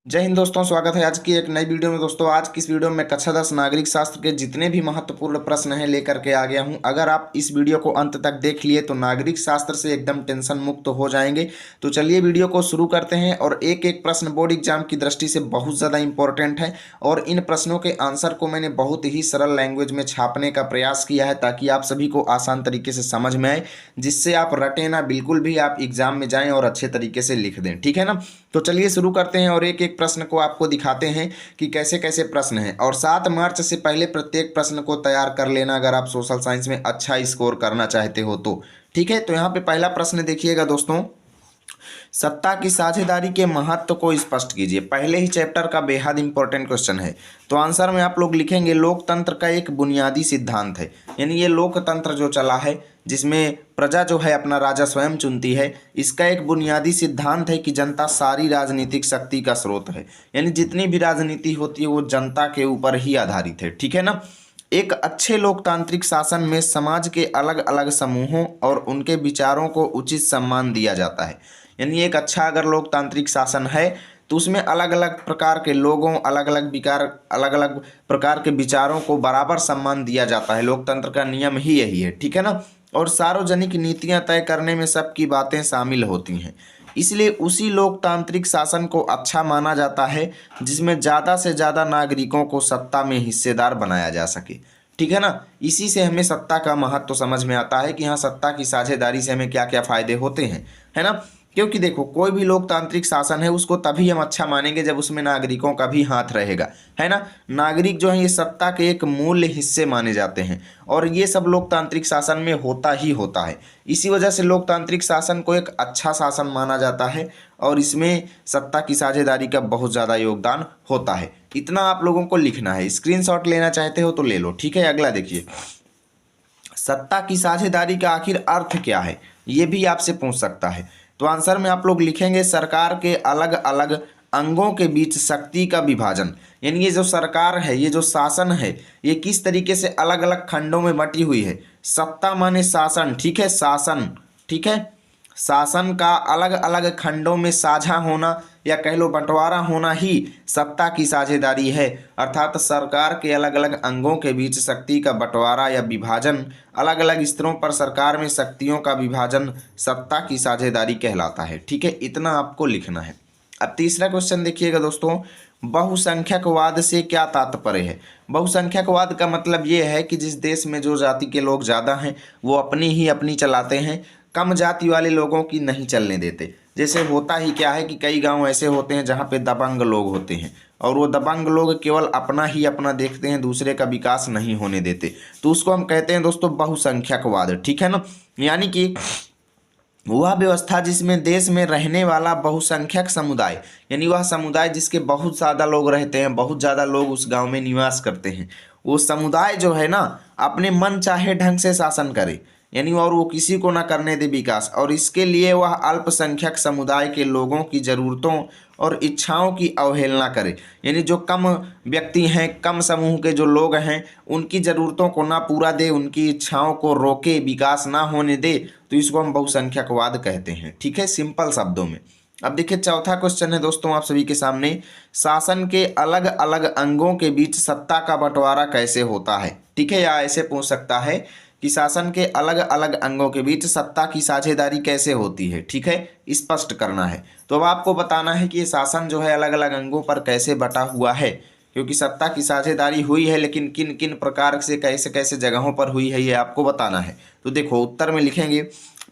जय हिंद दोस्तों, स्वागत है आज की एक नई वीडियो में। दोस्तों आज की इस वीडियो में कक्षा 10 नागरिक शास्त्र के जितने भी महत्वपूर्ण प्रश्न हैं लेकर के आ गया हूं। अगर आप इस वीडियो को अंत तक देख लिए तो नागरिक शास्त्र से एकदम टेंशन मुक्त हो जाएंगे। तो चलिए वीडियो को शुरू करते हैं। और एक एक प्रश्न बोर्ड एग्जाम की दृष्टि से बहुत ज़्यादा इंपॉर्टेंट है और इन प्रश्नों के आंसर को मैंने बहुत ही सरल लैंग्वेज में छापने का प्रयास किया है ताकि आप सभी को आसान तरीके से समझ में आए, जिससे आप रटे ना बिल्कुल भी, आप एग्जाम में जाएं और अच्छे तरीके से लिख दें। ठीक है ना। तो चलिए शुरू करते हैं और एक एक प्रश्न को आपको दिखाते हैं कि कैसे कैसे प्रश्न हैं। और 7 मार्च से पहले प्रत्येक प्रश्न को तैयार कर लेना अगर आप सोशल साइंस में अच्छा स्कोर करना चाहते हो तो। ठीक है, तो यहाँ पे पहला प्रश्न देखिएगा दोस्तों, सत्ता की साझेदारी के महत्व को स्पष्ट कीजिए। पहले ही चैप्टर का बेहद इंपॉर्टेंट क्वेश्चन है। तो आंसर में आप लोग लिखेंगे लोकतंत्र का एक बुनियादी सिद्धांत है। यानी ये लोकतंत्र जो चला है जिसमें प्रजा जो है अपना राजा स्वयं चुनती है, इसका एक बुनियादी सिद्धांत है कि जनता सारी राजनीतिक शक्ति का स्रोत है। यानी जितनी भी राजनीति होती है वो जनता के ऊपर ही आधारित है। ठीक है ना। एक अच्छे लोकतांत्रिक शासन में समाज के अलग अलग समूहों और उनके विचारों को उचित सम्मान दिया जाता है। यानी एक अच्छा अगर लोकतांत्रिक शासन है तो उसमें अलग अलग प्रकार के लोगों, अलग अलग प्रकार के विचारों को बराबर सम्मान दिया जाता है। लोकतंत्र का नियम ही यही है। ठीक है ना। और सार्वजनिक नीतियां तय करने में सबकी बातें शामिल होती हैं। इसलिए उसी लोकतांत्रिक शासन को अच्छा माना जाता है जिसमें ज़्यादा से ज़्यादा नागरिकों को सत्ता में हिस्सेदार बनाया जा सके। ठीक है ना। इसी से हमें सत्ता का महत्व समझ में आता है कि हाँ, सत्ता की साझेदारी से हमें क्या क्या फायदे होते हैं, है ना। क्योंकि देखो, कोई भी लोकतांत्रिक शासन है उसको तभी हम अच्छा मानेंगे जब उसमें नागरिकों का भी हाथ रहेगा, है ना। नागरिक जो है ये सत्ता के एक मूल्य हिस्से माने जाते हैं और ये सब लोकतांत्रिक शासन में होता ही होता है। इसी वजह से लोकतांत्रिक शासन को एक अच्छा शासन माना जाता है और इसमें सत्ता की साझेदारी का बहुत ज़्यादा योगदान होता है। इतना आप लोगों को लिखना है। स्क्रीनशॉट लेना चाहते हो तो ले लो। ठीक है, अगला देखिए, सत्ता की साझेदारी का आखिर अर्थ क्या है, ये भी आपसे पूछ सकता है। तो आंसर में आप लोग लिखेंगे सरकार के अलग अलग अंगों के बीच शक्ति का विभाजन। यानी ये जो सरकार है, ये जो शासन है, ये किस तरीके से अलग अलग खंडों में बटी हुई है। सत्ता माने शासन, ठीक है, शासन, ठीक है। शासन का अलग अलग खंडों में साझा होना या कह लो बंटवारा होना ही सत्ता की साझेदारी है। अर्थात सरकार के अलग अलग अंगों के बीच शक्ति का बंटवारा या विभाजन, अलग अलग स्तरों पर सरकार में शक्तियों का विभाजन सत्ता की साझेदारी कहलाता है। ठीक है, इतना आपको लिखना है। अब तीसरा क्वेश्चन देखिएगा दोस्तों, बहुसंख्यकवाद से क्या तात्पर्य है। बहुसंख्यकवाद का मतलब ये है कि जिस देश में जो जाति के लोग ज़्यादा हैं वो अपनी चलाते हैं, कम जाति वाले लोगों की नहीं चलने देते। जैसे होता ही क्या है कि कई गांव ऐसे होते हैं जहां पे दबंग लोग होते हैं और वो दबंग लोग केवल अपना ही अपना देखते हैं, दूसरे का विकास नहीं होने देते। तो उसको हम कहते हैं दोस्तों बहुसंख्यकवाद। ठीक है ना। यानी कि वह व्यवस्था जिसमें देश में रहने वाला बहुसंख्यक समुदाय, यानी वह समुदाय जिसके बहुत ज़्यादा लोग रहते हैं, बहुत ज़्यादा लोग उस गांव में निवास करते हैं, वो समुदाय जो है ना अपने मन चाहे ढंग से शासन करे, यानी और वो किसी को ना करने दे विकास। और इसके लिए वह अल्पसंख्यक समुदाय के लोगों की ज़रूरतों और इच्छाओं की अवहेलना करे। यानी जो कम व्यक्ति हैं, कम समूह के जो लोग हैं, उनकी ज़रूरतों को ना पूरा दे, उनकी इच्छाओं को रोके, विकास ना होने दे, तो इसको हम बहुसंख्यकवाद कहते हैं। ठीक है, सिंपल शब्दों में। अब देखिए चौथा क्वेश्चन है दोस्तों आप सभी के सामने, शासन के अलग अलग अंगों के बीच सत्ता का बंटवारा कैसे होता है। ठीक है, या ऐसे पूछ सकता है कि शासन के अलग अलग अंगों के बीच सत्ता की साझेदारी कैसे होती है। ठीक है, स्पष्ट करना है। तो अब आपको बताना है कि ये शासन जो है अलग अलग अंगों पर कैसे बटा हुआ है, क्योंकि सत्ता की साझेदारी हुई है लेकिन किन किन प्रकार से कैसे कैसे जगहों पर हुई है ये आपको बताना है। तो देखो उत्तर में लिखेंगे,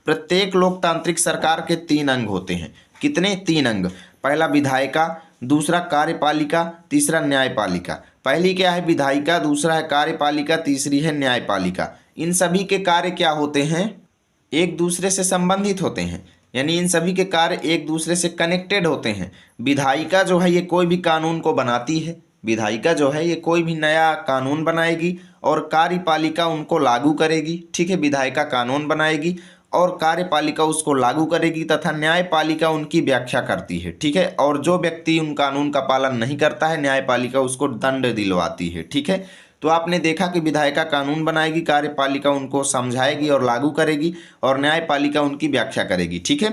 प्रत्येक लोकतांत्रिक सरकार के 3 अंग होते हैं। कितने? 3 अंग। पहला विधायिका, दूसरा कार्यपालिका, तीसरा न्यायपालिका। पहली क्या है? विधायिका, दूसरा है कार्यपालिका, तीसरी है न्यायपालिका। इन सभी के कार्य क्या होते हैं? एक दूसरे से संबंधित होते हैं, यानी इन सभी के कार्य एक दूसरे से कनेक्टेड होते हैं। विधायिका जो है ये कोई भी कानून को बनाती है, विधायिका जो है ये कोई भी नया कानून बनाएगी और कार्यपालिका उनको लागू करेगी। ठीक है, विधायिका कानून बनाएगी और कार्यपालिका उसको लागू करेगी तथा न्यायपालिका उनकी व्याख्या करती है। ठीक है, और जो व्यक्ति उन कानून का पालन नहीं करता है न्यायपालिका उसको दंड दिलवाती है। ठीक है, तो आपने देखा कि विधायिका कानून बनाएगी, कार्यपालिका उनको समझाएगी और लागू करेगी और न्यायपालिका उनकी व्याख्या करेगी। ठीक है,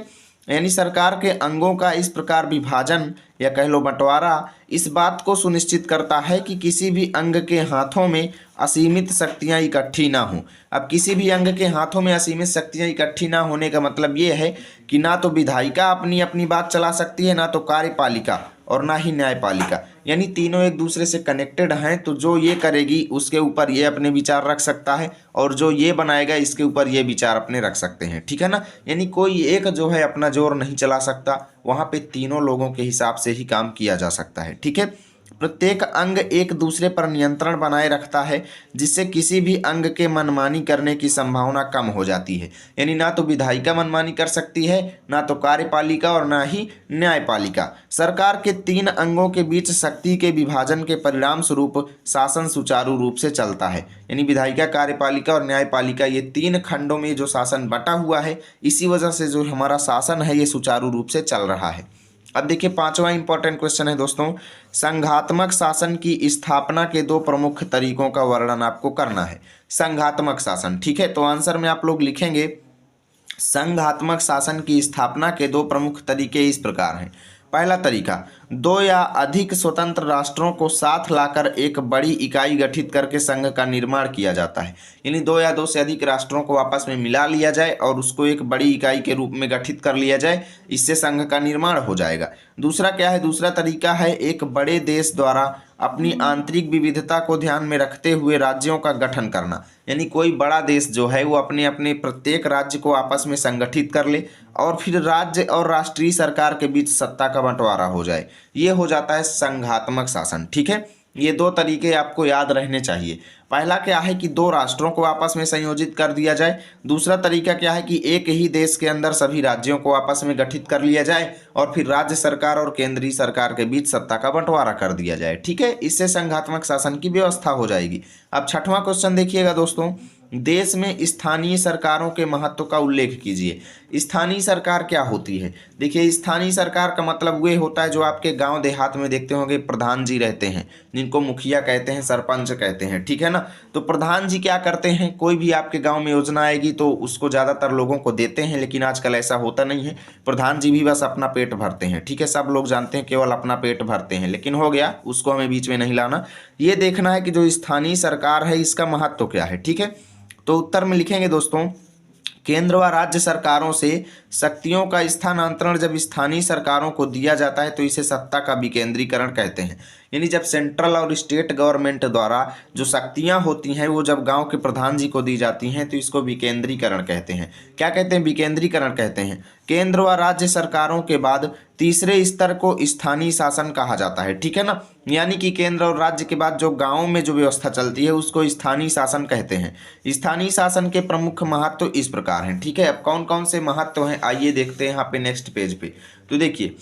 यानी सरकार के अंगों का इस प्रकार विभाजन या कह लो बंटवारा इस बात को सुनिश्चित करता है कि किसी भी अंग के हाथों में असीमित शक्तियां इकट्ठी ना हों। अब किसी भी अंग के हाथों में असीमित शक्तियां इकट्ठी ना होने का मतलब ये है कि ना तो विधायिका अपनी अपनी बात चला सकती है, ना तो कार्यपालिका और ना ही न्यायपालिका, यानी तीनों एक दूसरे से कनेक्टेड हैं। तो जो ये करेगी उसके ऊपर ये अपने विचार रख सकता है और जो ये बनाएगा इसके ऊपर ये विचार अपने रख सकते हैं, ठीक है ना। यानी कोई एक जो है अपना जोर नहीं चला सकता, वहाँ पे तीनों लोगों के हिसाब से ही काम किया जा सकता है, ठीक है। प्रत्येक अंग एक दूसरे पर नियंत्रण बनाए रखता है, जिससे किसी भी अंग के मनमानी करने की संभावना कम हो जाती है। यानी ना तो विधायिका मनमानी कर सकती है, ना तो कार्यपालिका और ना ही न्यायपालिका। सरकार के तीन अंगों के बीच शक्ति के विभाजन के परिणाम स्वरूप शासन सुचारू रूप से चलता है। यानी विधायिका, कार्यपालिका और न्यायपालिका, ये तीन खंडों में जो शासन बटा हुआ है, इसी वजह से जो हमारा शासन है ये सुचारू रूप से चल रहा है। अब देखिए पांचवा इंपॉर्टेंट क्वेश्चन है दोस्तों, संघात्मक शासन की स्थापना के दो प्रमुख तरीकों का वर्णन आपको करना है। संघात्मक शासन, ठीक है। तो आंसर में आप लोग लिखेंगे संघात्मक शासन की स्थापना के दो प्रमुख तरीके इस प्रकार हैं। पहला तरीका, दो या अधिक स्वतंत्र राष्ट्रों को साथ लाकर एक बड़ी इकाई गठित करके संघ का निर्माण किया जाता है। यानी दो या दो से अधिक राष्ट्रों को आपस में मिला लिया जाए और उसको एक बड़ी इकाई के रूप में गठित कर लिया जाए, इससे संघ का निर्माण हो जाएगा। दूसरा क्या है, दूसरा तरीका है एक बड़े देश द्वारा अपनी आंतरिक विविधता को ध्यान में रखते हुए राज्यों का गठन करना। यानी कोई बड़ा देश जो है वो अपने अपने प्रत्येक राज्य को आपस में संगठित कर ले और फिर राज्य और राष्ट्रीय सरकार के बीच सत्ता का बंटवारा हो जाए, ये हो जाता है संघात्मक शासन, ठीक है। ये दो तरीके आपको याद रहने चाहिए। पहला क्या है कि दो राष्ट्रों को आपस में संयोजित कर दिया जाए। दूसरा तरीका क्या है कि एक ही देश के अंदर सभी राज्यों को आपस में गठित कर लिया जाए और फिर राज्य सरकार और केंद्रीय सरकार के बीच सत्ता का बंटवारा कर दिया जाए, ठीक है। इससे संघात्मक शासन की व्यवस्था हो जाएगी। अब छठवां क्वेश्चन देखिएगा दोस्तों, देश में स्थानीय सरकारों के महत्व का उल्लेख कीजिए। स्थानीय सरकार क्या होती है? देखिए स्थानीय सरकार का मतलब वो होता है जो आपके गांव देहात में देखते होंगे प्रधान जी रहते हैं, जिनको मुखिया कहते हैं, सरपंच कहते हैं, ठीक है ना। तो प्रधान जी क्या करते हैं, कोई भी आपके गांव में योजना आएगी तो उसको ज़्यादातर लोगों को देते हैं, लेकिन आजकल ऐसा होता नहीं है। प्रधान जी भी बस अपना पेट भरते हैं, ठीक है। सब लोग जानते हैं केवल अपना पेट भरते हैं, लेकिन हो गया, उसको हमें बीच में नहीं लाना। ये देखना है कि जो स्थानीय सरकार है इसका महत्व क्या है, ठीक है। तो उत्तर में लिखेंगे दोस्तों, केंद्र व राज्य सरकारों से शक्तियों का स्थानांतरण जब स्थानीय सरकारों को दिया जाता है तो इसे सत्ता का विकेंद्रीकरण कहते हैं। यानी जब सेंट्रल और स्टेट गवर्नमेंट द्वारा जो शक्तियां होती हैं वो जब गांव के प्रधान जी को दी जाती हैं तो इसको विकेंद्रीकरण कहते हैं। क्या कहते हैं? विकेंद्रीकरण कहते हैं। केंद्र व राज्य सरकारों के बाद तीसरे स्तर को स्थानीय शासन कहा जाता है, ठीक है ना। यानी कि केंद्र और राज्य के बाद जो गाँव में जो व्यवस्था चलती है उसको स्थानीय शासन कहते हैं। स्थानीय शासन के प्रमुख महत्व इस प्रकार हैं, ठीक है। अब कौन कौन से महत्व हैं आइए देखते हैं यहाँ पे नेक्स्ट पेज पे। तो देखिए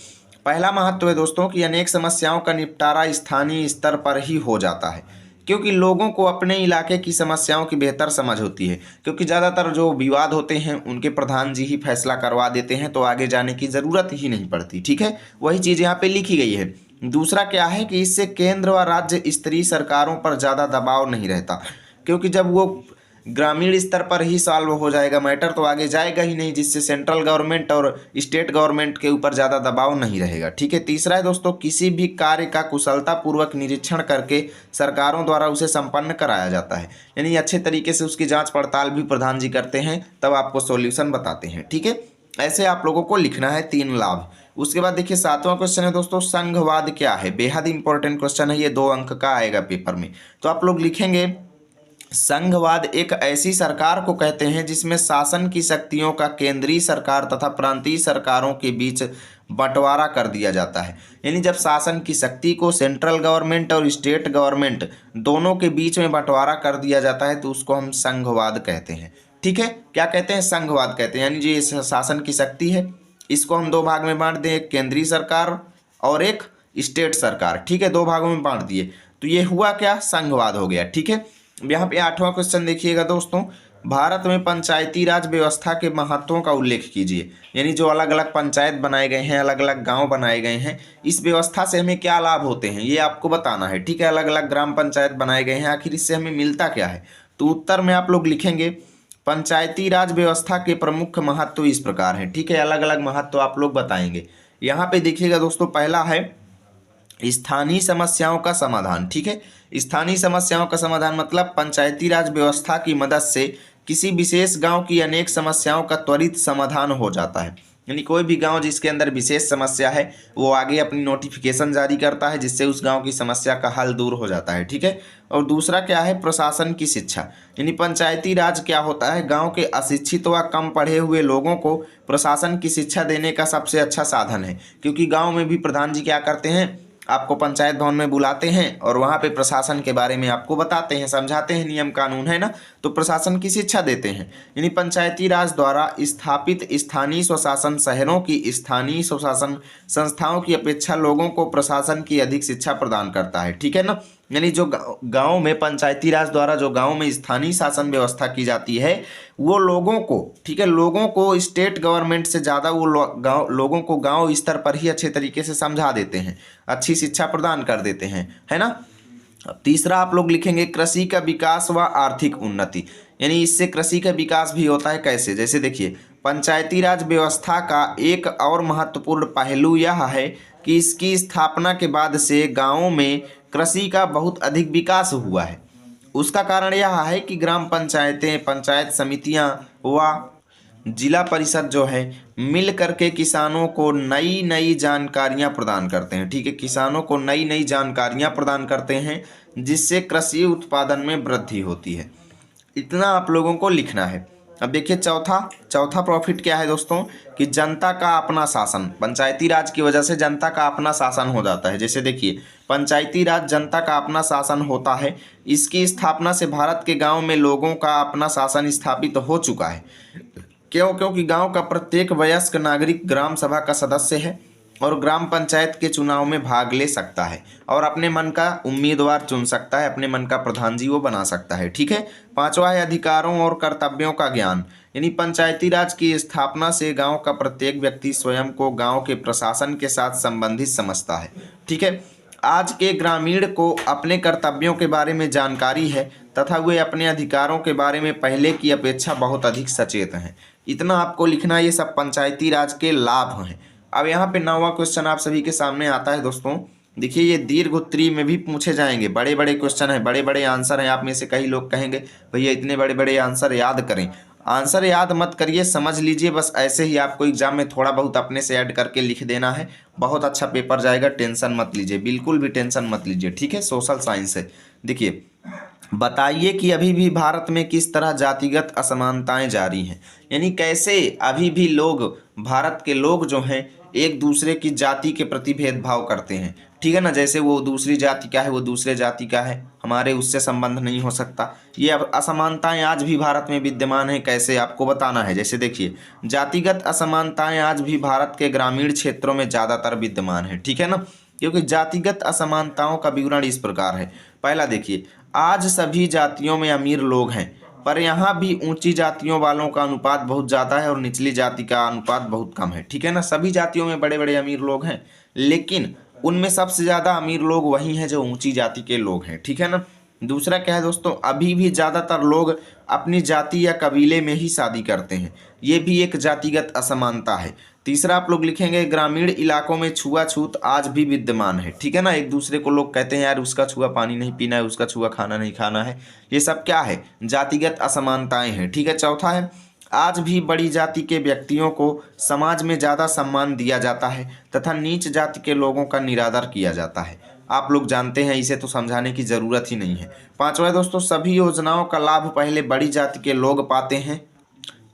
पहला महत्व है दोस्तों कि अनेक समस्याओं का निपटारा स्थानीय स्तर पर ही हो जाता है, क्योंकि लोगों को अपने इलाके की समस्याओं की बेहतर समझ होती है। क्योंकि ज़्यादातर जो विवाद होते हैं उनके प्रधान जी ही फैसला करवा देते हैं, तो आगे जाने की ज़रूरत ही नहीं पड़ती, ठीक है। वही चीज़ यहाँ पे लिखी गई है। दूसरा क्या है कि इससे केंद्र व राज्य स्तरीय सरकारों पर ज़्यादा दबाव नहीं रहता, क्योंकि जब वो ग्रामीण स्तर पर ही सॉल्व हो जाएगा मैटर तो आगे जाएगा ही नहीं, जिससे सेंट्रल गवर्नमेंट और स्टेट गवर्नमेंट के ऊपर ज़्यादा दबाव नहीं रहेगा, ठीक है। तीसरा है दोस्तों, किसी भी कार्य का कुशलतापूर्वक निरीक्षण करके सरकारों द्वारा उसे संपन्न कराया जाता है। यानी अच्छे तरीके से उसकी जांच पड़ताल भी प्रधान जी करते हैं, तब आपको सॉल्यूशन बताते हैं, ठीक है। ऐसे आप लोगों को लिखना है 3 लाभ। उसके बाद देखिए 7वां क्वेश्चन है दोस्तों, संघवाद क्या है? बेहद इंपॉर्टेंट क्वेश्चन है, ये 2 अंक का आएगा पेपर में। तो आप लोग लिखेंगे संघवाद एक ऐसी सरकार को कहते हैं जिसमें शासन की शक्तियों का केंद्रीय सरकार तथा प्रांतीय सरकारों के बीच बंटवारा कर दिया जाता है। यानी जब शासन की शक्ति को सेंट्रल गवर्नमेंट और स्टेट गवर्नमेंट दोनों के बीच में बंटवारा कर दिया जाता है तो उसको हम संघवाद कहते हैं, ठीक है। क्या कहते हैं? संघवाद कहते हैं। यानी जो ये शासन की शक्ति है इसको हम 2 भाग में बांट दें, एक केंद्रीय सरकार और एक स्टेट सरकार, ठीक है। 2 भागों में बांट दिए तो ये हुआ क्या? संघवाद हो गया, ठीक है। यहाँ पे 8वां क्वेश्चन देखिएगा दोस्तों, भारत में पंचायती राज व्यवस्था के महत्वों का उल्लेख कीजिए। यानी जो अलग अलग पंचायत बनाए गए हैं, अलग अलग गांव बनाए गए हैं, इस व्यवस्था से हमें क्या लाभ होते हैं ये आपको बताना है, ठीक है। अलग अलग ग्राम पंचायत बनाए गए हैं, आखिर इससे हमें मिलता क्या है? तो उत्तर में आप लोग लिखेंगे पंचायती राज व्यवस्था के प्रमुख महत्व इस प्रकार हैं। ठीक है, अलग अलग महत्व आप लोग बताएंगे। यहाँ पे देखिएगा दोस्तों, पहला है स्थानीय समस्याओं का समाधान। ठीक है, स्थानीय समस्याओं का समाधान मतलब पंचायती राज व्यवस्था की मदद से किसी विशेष गांव की अनेक समस्याओं का त्वरित समाधान हो जाता है। यानी कोई भी गांव जिसके अंदर विशेष समस्या है वो आगे अपनी नोटिफिकेशन जारी करता है, जिससे उस गांव की समस्या का हल दूर हो जाता है। ठीक है, और दूसरा क्या है, प्रशासन की शिक्षा। यानी पंचायती राज क्या होता है, गांव के अशिक्षित व कम पढ़े हुए लोगों को प्रशासन की शिक्षा देने का सबसे अच्छा साधन है। क्योंकि गांव में भी प्रधान जी क्या करते हैं, आपको पंचायत भवन में बुलाते हैं और वहाँ पे प्रशासन के बारे में आपको बताते हैं, समझाते हैं, नियम कानून है ना, तो प्रशासन की शिक्षा देते हैं। यानी पंचायती राज द्वारा स्थापित स्थानीय स्वशासन शहरों की स्थानीय स्वशासन संस्थाओं की अपेक्षा लोगों को प्रशासन की अधिक शिक्षा प्रदान करता है। ठीक है ना, यानी जो गांव में पंचायती राज द्वारा जो गांव में स्थानीय शासन व्यवस्था की जाती है वो लोगों को, ठीक है, लोगों को स्टेट गवर्नमेंट से ज़्यादा वो लोगों को गांव स्तर पर ही अच्छे तरीके से समझा देते हैं, अच्छी शिक्षा प्रदान कर देते हैं, है ना। तीसरा आप लोग लिखेंगे कृषि का विकास व आर्थिक उन्नति। यानी इससे कृषि का विकास भी होता है। कैसे, जैसे देखिए, पंचायती राज व्यवस्था का एक और महत्वपूर्ण पहलू यह है कि इसकी स्थापना के बाद से गांवों में कृषि का बहुत अधिक विकास हुआ है। उसका कारण यह है कि ग्राम पंचायतें, पंचायत समितियां व जिला परिषद जो है मिल करके किसानों को नई नई जानकारियां प्रदान करते हैं। ठीक है, किसानों को नई नई जानकारियां प्रदान करते हैं जिससे कृषि उत्पादन में वृद्धि होती है। इतना आप लोगों को लिखना है। अब देखिए चौथा प्रॉफिट क्या है दोस्तों, कि जनता का अपना शासन। पंचायती राज की वजह से जनता का अपना शासन हो जाता है। जैसे देखिए, पंचायती राज जनता का अपना शासन होता है। इसकी स्थापना से भारत के गांव में लोगों का अपना शासन स्थापित हो चुका है। क्योंकि गांव का प्रत्येक वयस्क नागरिक ग्राम सभा का सदस्य है और ग्राम पंचायत के चुनाव में भाग ले सकता है और अपने मन का उम्मीदवार चुन सकता है, अपने मन का प्रधान जी वो बना सकता है। ठीक है, पांचवा है अधिकारों और कर्तव्यों का ज्ञान। यानी पंचायती राज की स्थापना से गांव का प्रत्येक व्यक्ति स्वयं को गांव के प्रशासन के साथ संबंधित समझता है। ठीक है, आज के ग्रामीण को अपने कर्तव्यों के बारे में जानकारी है तथा वे अपने अधिकारों के बारे में पहले की अपेक्षा बहुत अधिक सचेत हैं। इतना आपको लिखना, ये सब पंचायती राज के लाभ हैं। अब यहाँ पे 9वां क्वेश्चन आप सभी के सामने आता है दोस्तों। देखिए, ये दीर्घ उत्तरीय में भी पूछे जाएंगे, बड़े बड़े क्वेश्चन हैं, बड़े बड़े आंसर हैं। आप में से कई लोग कहेंगे भैया इतने बड़े बड़े आंसर याद करें। आंसर याद मत करिए, समझ लीजिए, बस ऐसे ही आपको एग्जाम में थोड़ा बहुत अपने से ऐड करके लिख देना है। बहुत अच्छा पेपर जाएगा, टेंशन मत लीजिए, बिल्कुल भी टेंशन मत लीजिए। ठीक है, सोशल साइंस है। देखिए, बताइए कि अभी भी भारत में किस तरह जातिगत असमानताएं जारी हैं। यानी कैसे अभी भी लोग, भारत के लोग जो हैं एक दूसरे की जाति के प्रति भेदभाव करते हैं। ठीक है ना, जैसे वो दूसरी जाति का है वो दूसरे जाति का है, हमारे उससे संबंध नहीं हो सकता। ये असमानताएं आज भी भारत में विद्यमान है। कैसे आपको बताना है, जैसे देखिए, जातिगत असमानताएं आज भी भारत के ग्रामीण क्षेत्रों में ज़्यादातर विद्यमान है। ठीक है ना, क्योंकि जातिगत असमानताओं का विवरण इस प्रकार है। पहला देखिए, आज सभी जातियों में अमीर लोग हैं, पर यहाँ भी ऊंची जातियों वालों का अनुपात बहुत ज़्यादा है और निचली जाति का अनुपात बहुत कम है। ठीक है ना, सभी जातियों में बड़े बड़े अमीर लोग हैं, लेकिन उनमें सबसे ज़्यादा अमीर लोग वही हैं जो ऊंची जाति के लोग हैं। ठीक है ना। दूसरा क्या है दोस्तों, अभी भी ज़्यादातर लोग अपनी जाति या कबीले में ही शादी करते हैं, ये भी एक जातिगत असमानता है। तीसरा आप लोग लिखेंगे, ग्रामीण इलाकों में छुआछूत आज भी विद्यमान है। ठीक है ना, एक दूसरे को लोग कहते हैं यार उसका छुआ पानी नहीं पीना है, उसका छुआ खाना नहीं खाना है। ये सब क्या है, जातिगत असमानताएं हैं। ठीक है। चौथा है, आज भी बड़ी जाति के व्यक्तियों को समाज में ज़्यादा सम्मान दिया जाता है तथा नीच जाति के लोगों का निरादर किया जाता है। आप लोग जानते हैं, इसे तो समझाने की ज़रूरत ही नहीं है। पांचवा दोस्तों, सभी योजनाओं का लाभ पहले बड़ी जाति के लोग पाते हैं।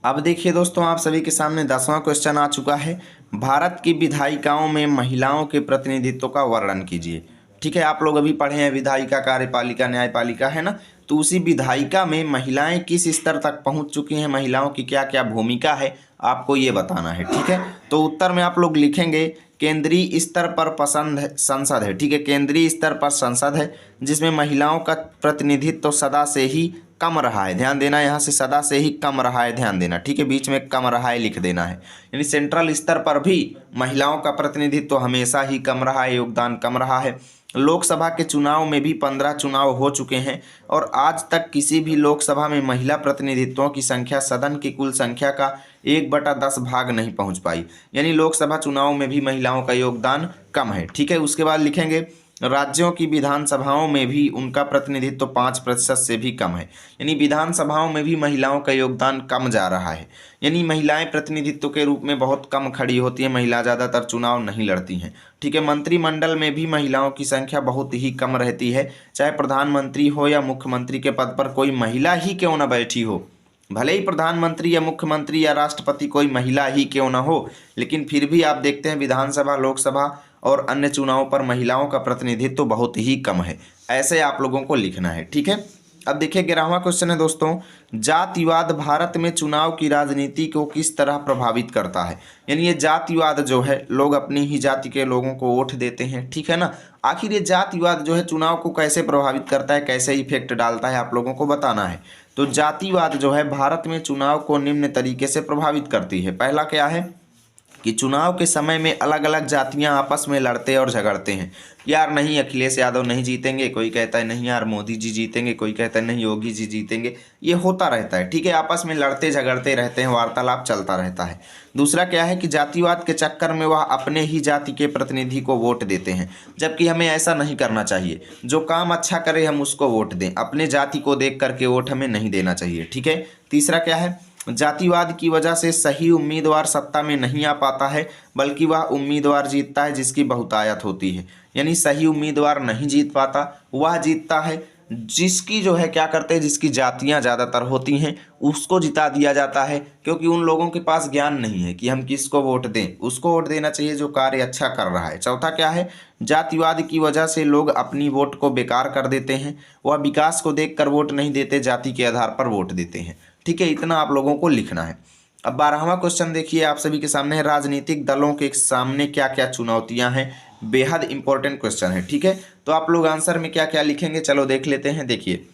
अब देखिए दोस्तों, आप सभी के सामने 10वां क्वेश्चन आ चुका है। भारत की विधायिकाओं में महिलाओं के प्रतिनिधित्व का वर्णन कीजिए। ठीक है, आप लोग अभी पढ़े हैं विधायिका, कार्यपालिका, न्यायपालिका, है ना। तो उसी विधायिका में महिलाएं किस स्तर तक पहुंच चुकी हैं, महिलाओं की क्या क्या भूमिका है, आपको ये बताना है। ठीक है, तो उत्तर में आप लोग लिखेंगे केंद्रीय स्तर पर संसद है। ठीक है, केंद्रीय स्तर पर संसद है जिसमें महिलाओं का प्रतिनिधित्व सदा से ही कम रहा है, ध्यान देना, यहाँ से सदा से ही कम रहा है, ध्यान देना, ठीक है, बीच में कम रहा है लिख देना है। यानी सेंट्रल स्तर पर भी महिलाओं का प्रतिनिधित्व हमेशा ही कम रहा है, योगदान कम रहा है। लोकसभा के चुनाव में भी 15 चुनाव हो चुके हैं और आज तक किसी भी लोकसभा में महिला प्रतिनिधित्वों की संख्या सदन की कुल संख्या का 1/10 भाग नहीं पहुंच पाई। यानी लोकसभा चुनाव में भी महिलाओं का योगदान कम है, ठीक है। उसके बाद लिखेंगे राज्यों की विधानसभाओं में भी उनका प्रतिनिधित्व 5% से भी कम है। यानी विधानसभाओं में भी महिलाओं का योगदान कम जा रहा है। यानी महिलाएं प्रतिनिधित्व के रूप में बहुत कम खड़ी होती हैं, महिला ज़्यादातर चुनाव नहीं लड़ती हैं, ठीक है। मंत्रिमंडल में भी महिलाओं की संख्या बहुत ही कम रहती है, चाहे प्रधानमंत्री हो या मुख्यमंत्री के पद पर कोई महिला ही क्यों न बैठी हो, भले ही प्रधानमंत्री या मुख्यमंत्री या राष्ट्रपति कोई महिला ही क्यों न हो, लेकिन फिर भी आप देखते हैं विधानसभा, लोकसभा और अन्य चुनावों पर महिलाओं का प्रतिनिधित्व बहुत ही कम है। ऐसे आप लोगों को लिखना है, ठीक है। अब देखिए 11वां क्वेश्चन है दोस्तों, जातिवाद भारत में चुनाव की राजनीति को किस तरह प्रभावित करता है। यानी ये जातिवाद जो है, लोग अपनी ही जाति के लोगों को वोट देते हैं, ठीक है ना। आखिर ये जातिवाद जो है चुनाव को कैसे प्रभावित करता है, कैसे इफेक्ट डालता है, आप लोगों को बताना है। तो जातिवाद जो है भारत में चुनाव को निम्न तरीके से प्रभावित करती है। पहला क्या है कि चुनाव के समय में अलग अलग जातियां आपस में लड़ते और झगड़ते हैं। यार नहीं अखिलेश यादव नहीं जीतेंगे, कोई कहता है नहीं यार मोदी जी जीतेंगे, कोई कहता है नहीं योगी जी जीतेंगे, ये होता रहता है, ठीक है। आपस में लड़ते झगड़ते रहते हैं, वार्तालाप चलता रहता है। दूसरा क्या है कि जातिवाद के चक्कर में वह अपने ही जाति के प्रतिनिधि को वोट देते हैं, जबकि हमें ऐसा नहीं करना चाहिए। जो काम अच्छा करे हम उसको वोट दें, अपने जाति को देख करके वोट हमें नहीं देना चाहिए, ठीक है। तीसरा क्या है, जातिवाद की वजह से सही उम्मीदवार सत्ता में नहीं आ पाता है, बल्कि वह उम्मीदवार जीतता है जिसकी बहुतायत होती है। यानी सही उम्मीदवार नहीं जीत पाता, वह जीतता है जिसकी जो है क्या करते हैं, जिसकी जातियां ज़्यादातर होती हैं उसको जिता दिया जाता है, क्योंकि उन लोगों के पास ज्ञान नहीं है कि हम किसको वोट दें, उसको वोट देना चाहिए जो कार्य अच्छा कर रहा है। चौथा क्या है, जातिवाद की वजह से लोग अपनी वोट को बेकार कर देते हैं, वह विकास को देखकर वोट नहीं देते, जाति के आधार पर वोट देते हैं, ठीक है। इतना आप लोगों को लिखना है। अब 12वां क्वेश्चन देखिए आप सभी के सामने है, राजनीतिक दलों के सामने क्या क्या चुनौतियां हैं। बेहद इंपॉर्टेंट क्वेश्चन है, ठीक है। तो आप लोग आंसर में क्या क्या लिखेंगे, चलो देख लेते हैं। देखिए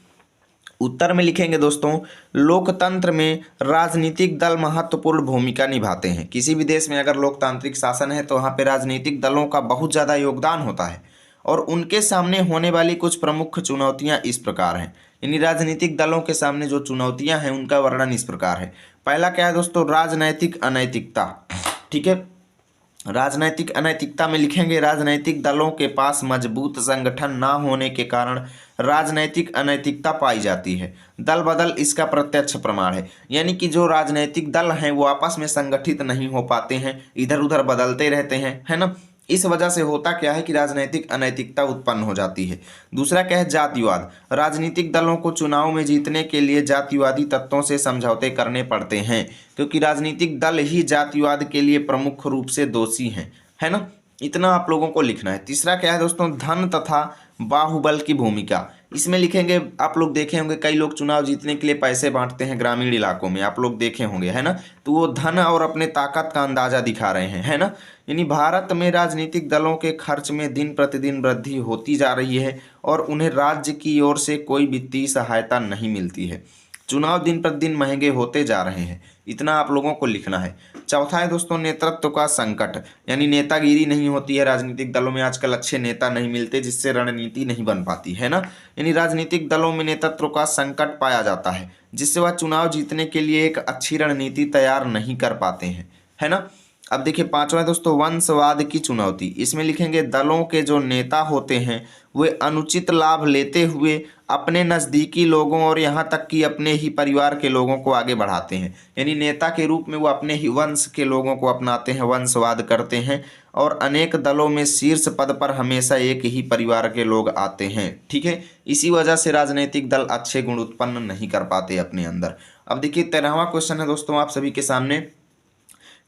उत्तर में लिखेंगे दोस्तों, लोकतंत्र में राजनीतिक दल महत्वपूर्ण भूमिका निभाते हैं। किसी भी देश में अगर लोकतांत्रिक शासन है तो वहाँ पे राजनीतिक दलों का बहुत ज़्यादा योगदान होता है और उनके सामने होने वाली कुछ प्रमुख चुनौतियाँ इस प्रकार हैं। यानी राजनीतिक दलों के सामने जो चुनौतियाँ हैं उनका वर्णन इस प्रकार है। पहला क्या है दोस्तों, राजनैतिक अनैतिकता, ठीक है। राजनैतिक अनैतिकता में लिखेंगे, राजनैतिक दलों के पास मजबूत संगठन ना होने के कारण राजनैतिक अनैतिकता पाई जाती है। दल बदल इसका प्रत्यक्ष प्रमाण है। यानी कि जो राजनैतिक दल हैं वो आपस में संगठित नहीं हो पाते हैं, इधर उधर बदलते रहते हैं, है ना। इस वजह से होता क्या है कि राजनीतिक अनैतिकता उत्पन्न हो जाती है। दूसरा क्या है, जातिवाद। राजनीतिक दलों को चुनाव में जीतने के लिए जातिवादी तत्वों से समझौते करने पड़ते हैं, क्योंकि राजनीतिक दल ही जातिवाद के लिए प्रमुख रूप से दोषी हैं, है ना। इतना आप लोगों को लिखना है। तीसरा क्या है दोस्तों, धन तथा बाहुबल की भूमिका। इसमें लिखेंगे, आप लोग देखे होंगे कई लोग चुनाव जीतने के लिए पैसे बांटते हैं ग्रामीण इलाकों में, आप लोग देखे होंगे, है ना। तो वो धन और अपने ताकत का अंदाजा दिखा रहे हैं, है ना। यानी भारत में राजनीतिक दलों के खर्च में दिन प्रतिदिन वृद्धि होती जा रही है और उन्हें राज्य की ओर से कोई वित्तीय सहायता नहीं मिलती है। चुनाव दिन प्रतिदिन महंगे होते जा रहे हैं, इतना आप लोगों को लिखना है। चौथा है दोस्तों, नेतृत्व का संकट। यानी नेतागिरी नहीं होती है राजनीतिक दलों में, आजकल अच्छे नेता नहीं मिलते, जिससे रणनीति नहीं बन पाती, है ना। यानी राजनीतिक दलों में नेतृत्व का संकट पाया जाता है, जिससे वह चुनाव जीतने के लिए एक अच्छी रणनीति तैयार नहीं कर पाते हैं, है ना। अब देखिए 5वां दोस्तों, वंशवाद की चुनौती। इसमें लिखेंगे, दलों के जो नेता होते हैं वे अनुचित लाभ लेते हुए अपने नज़दीकी लोगों और यहाँ तक कि अपने ही परिवार के लोगों को आगे बढ़ाते हैं। यानी नेता के रूप में वो अपने ही वंश के लोगों को अपनाते हैं, वंशवाद करते हैं और अनेक दलों में शीर्ष पद पर हमेशा एक ही परिवार के लोग आते हैं, ठीक है। इसी वजह से राजनीतिक दल अच्छे गुण उत्पन्न नहीं कर पाते अपने अंदर। अब देखिए 13वां क्वेश्चन है दोस्तों आप सभी के सामने,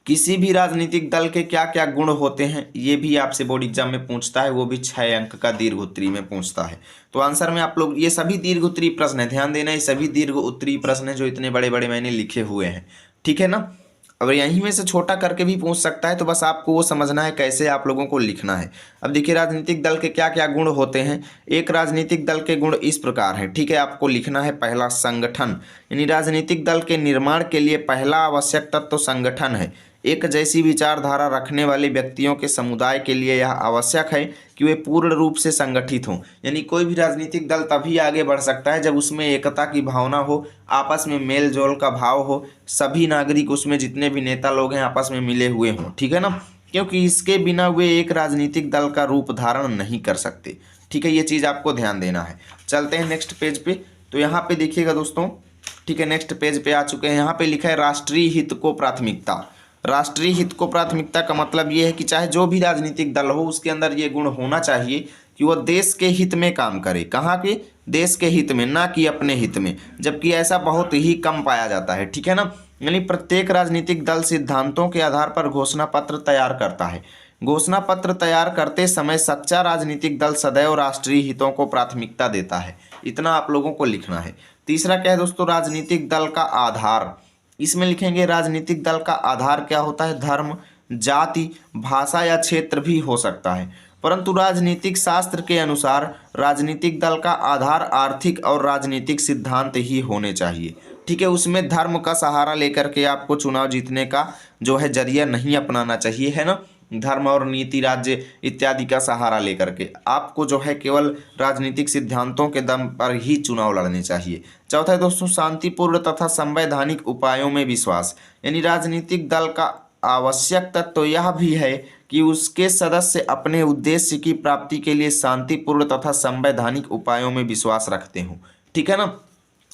किसी भी राजनीतिक दल के क्या क्या गुण होते हैं, ये भी आपसे बोर्ड एग्जाम में पूछता है, वो भी 6 अंक का दीर्घ उत्तरीय में पूछता है। तो आंसर में आप लोग, ये सभी दीर्घ उत्तरीय प्रश्न है, ध्यान देना, ये सभी दीर्घ उत्तरीय प्रश्न है जो इतने बड़े बड़े मैंने लिखे हुए हैं, ठीक है ना। और यहीं में से छोटा करके भी पूछ सकता है, तो बस आपको वो समझना है कैसे आप लोगों को लिखना है। अब देखिए राजनीतिक दल के क्या क्या गुण होते हैं। एक राजनीतिक दल के गुण इस प्रकार हैं, ठीक है। आपको लिखना है पहला संगठन, यानी राजनीतिक दल के निर्माण के लिए पहला आवश्यक तत्व तो संगठन है। एक जैसी विचारधारा रखने वाले व्यक्तियों के समुदाय के लिए यह आवश्यक है कि वे पूर्ण रूप से संगठित हों। यानी कोई भी राजनीतिक दल तभी आगे बढ़ सकता है जब उसमें एकता की भावना हो, आपस में मेल जोल का भाव हो, सभी नागरिक उसमें जितने भी नेता लोग हैं आपस में मिले हुए हों, ठीक है ना। क्योंकि इसके बिना वे एक राजनीतिक दल का रूप धारण नहीं कर सकते, ठीक है। ये चीज़ आपको ध्यान देना है। चलते हैं नेक्स्ट पेज पे। तो यहाँ पे देखिएगा दोस्तों, ठीक है, नेक्स्ट पेज पे आ चुके हैं। यहाँ पे लिखा है राष्ट्रीय हित को प्राथमिकता। राष्ट्रीय हित को प्राथमिकता का मतलब ये है कि चाहे जो भी राजनीतिक दल हो उसके अंदर ये गुण होना चाहिए कि वह देश के हित में काम करे। कहाँ के? देश के हित में, ना कि अपने हित में, जबकि ऐसा बहुत ही कम पाया जाता है, ठीक है ना। यानी प्रत्येक राजनीतिक दल सिद्धांतों के आधार पर घोषणा पत्र तैयार करता है। घोषणा पत्र तैयार करते समय सच्चा राजनीतिक दल सदैव राष्ट्रीय हितों को प्राथमिकता देता है। इतना आप लोगों को लिखना है। तीसरा क्या है दोस्तों? राजनीतिक दल का आधार। इसमें लिखेंगे राजनीतिक दल का आधार क्या होता है? धर्म, जाति, भाषा या क्षेत्र भी हो सकता है, परंतु राजनीतिक शास्त्र के अनुसार राजनीतिक दल का आधार आर्थिक और राजनीतिक सिद्धांत ही होने चाहिए, ठीक है। उसमें धर्म का सहारा लेकर के आपको चुनाव जीतने का जो है जरिया नहीं अपनाना चाहिए, है ना। धर्म और नीति राज्य इत्यादि का सहारा लेकर के आपको जो है केवल राजनीतिक सिद्धांतों के दम पर ही चुनाव लड़ने चाहिए। चौथा है दोस्तों शांतिपूर्ण तथा संवैधानिक उपायों में विश्वास। यानी राजनीतिक दल का आवश्यक तत्व तो यह भी है कि उसके सदस्य अपने उद्देश्य की प्राप्ति के लिए शांतिपूर्ण तथा संवैधानिक उपायों में विश्वास रखते हों, ठीक है ना।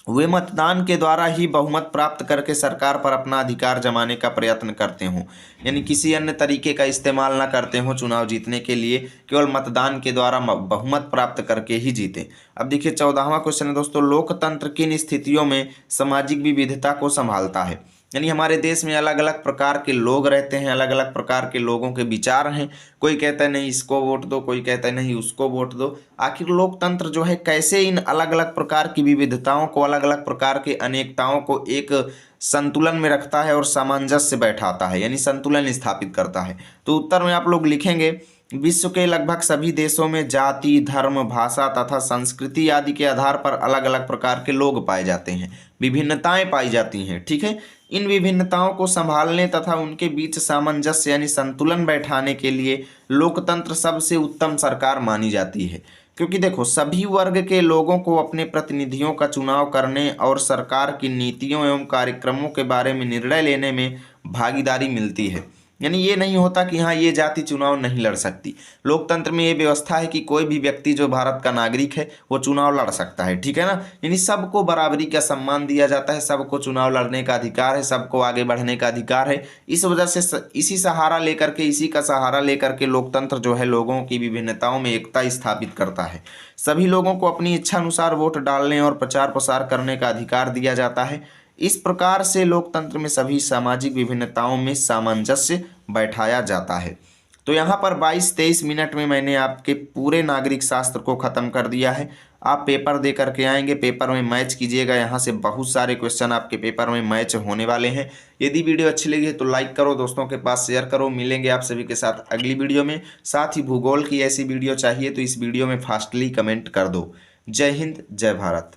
वे मतदान के द्वारा ही बहुमत प्राप्त करके सरकार पर अपना अधिकार जमाने का प्रयत्न करते हों, यानी किसी अन्य तरीके का इस्तेमाल ना करते हों चुनाव जीतने के लिए, केवल मतदान के द्वारा बहुमत प्राप्त करके ही जीते। अब देखिए 14वां क्वेश्चन है दोस्तों, लोकतंत्र किन स्थितियों में सामाजिक विविधता को संभालता है। यानी हमारे देश में अलग अलग प्रकार के लोग रहते हैं, अलग अलग प्रकार के लोगों के विचार हैं। कोई कहता है नहीं इसको वोट दो, कोई कहता है नहीं उसको वोट दो। आखिर लोकतंत्र जो है कैसे इन अलग अलग प्रकार की विविधताओं को, अलग अलग प्रकार के अनेकताओं को एक संतुलन में रखता है और सामंजस्य बैठाता है, यानी संतुलन स्थापित करता है। तो उत्तर में आप लोग लिखेंगे विश्व के लगभग सभी देशों में जाति, धर्म, भाषा तथा संस्कृति आदि के आधार पर अलग अलग प्रकार के लोग पाए जाते हैं, विभिन्नताएं पाई जाती हैं, ठीक है। इन विभिन्नताओं को संभालने तथा उनके बीच सामंजस्य यानी संतुलन बैठाने के लिए लोकतंत्र सबसे उत्तम सरकार मानी जाती है। क्योंकि देखो सभी वर्ग के लोगों को अपने प्रतिनिधियों का चुनाव करने और सरकार की नीतियों एवं कार्यक्रमों के बारे में निर्णय लेने में भागीदारी मिलती है। यानी ये नहीं होता कि हाँ ये जाति चुनाव नहीं लड़ सकती। लोकतंत्र में ये व्यवस्था है कि कोई भी व्यक्ति जो भारत का नागरिक है वो चुनाव लड़ सकता है, ठीक है ना। यानी सबको बराबरी का सम्मान दिया जाता है, सबको चुनाव लड़ने का अधिकार है, सबको आगे बढ़ने का अधिकार है। इस वजह से इसी का सहारा लेकर के लोकतंत्र जो है लोगों की विभिन्नताओं में एकता स्थापित करता है। सभी लोगों को अपनी इच्छा अनुसार वोट डालने और प्रचार प्रसार करने का अधिकार दिया जाता है। इस प्रकार से लोकतंत्र में सभी सामाजिक विभिन्नताओं में सामंजस्य बैठाया जाता है। तो यहाँ पर 22-23 मिनट में मैंने आपके पूरे नागरिक शास्त्र को खत्म कर दिया है। आप पेपर दे करके आएंगे, पेपर में मैच कीजिएगा। यहाँ से बहुत सारे क्वेश्चन आपके पेपर में मैच होने वाले हैं। यदि वीडियो अच्छी लगी है तो लाइक करो, दोस्तों के पास शेयर करो। मिलेंगे आप सभी के साथ अगली वीडियो में। साथ ही भूगोल की ऐसी वीडियो चाहिए तो इस वीडियो में फास्टली कमेंट कर दो। जय हिंद, जय भारत।